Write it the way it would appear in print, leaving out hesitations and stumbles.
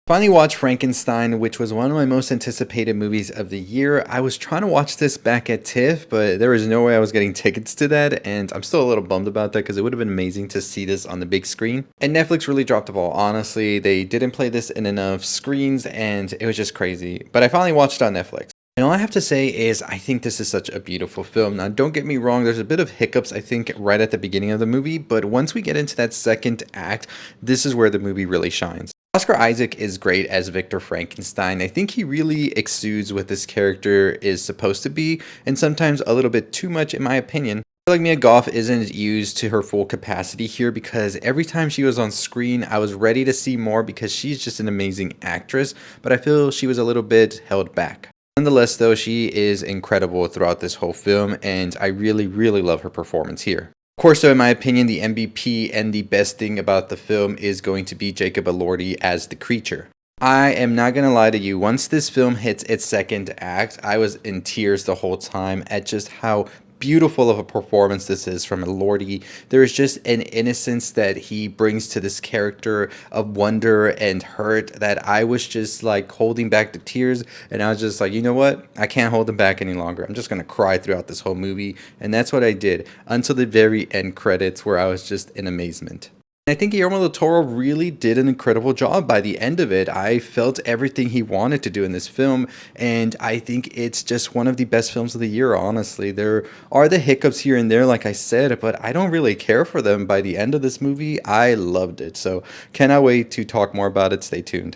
Finally watched Frankenstein, which was one of my most anticipated movies of the year. I was trying to watch this back at TIFF, but there was no way I was getting tickets to that, and I'm still a little bummed about that because it would have been amazing to see this on the big screen. And Netflix really dropped the ball, honestly. They didn't play this in enough screens, and it was just crazy. But I finally watched it on Netflix. And all I have to say is, I think this is such a beautiful film. Now, don't get me wrong, there's a bit of hiccups, I think, right at the beginning of the movie, but once we get into that second act, this is where the movie really shines. Oscar Isaac is great as Victor Frankenstein. I think he really exudes what this character is supposed to be, and sometimes a little bit too much, in my opinion. I feel like Mia Goth isn't used to her full capacity here because every time she was on screen, I was ready to see more because she's just an amazing actress, but I feel she was a little bit held back. Nonetheless, though, she is incredible throughout this whole film, and I really, really love her performance here. Of course, though, in my opinion, the MVP and the best thing about the film is going to be Jacob Elordi as the creature. I am not going to lie to you, once this film hits its second act, I was in tears the whole time at just how beautiful of a performance this is from Elordi. There is just an innocence that he brings to this character of wonder and hurt that I was just like holding back the tears, and I was just like, you know what? I can't hold them back any longer. I'm just gonna cry throughout this whole movie, and that's what I did until the very end credits where I was just in amazement. I think Guillermo del Toro really did an incredible job by the end of it. I felt everything he wanted to do in this film, and I think it's just one of the best films of the year, honestly. There are the hiccups here and there, like I said, but I don't really care for them. By the end of this movie, I loved it. So cannot wait to talk more about it. Stay tuned.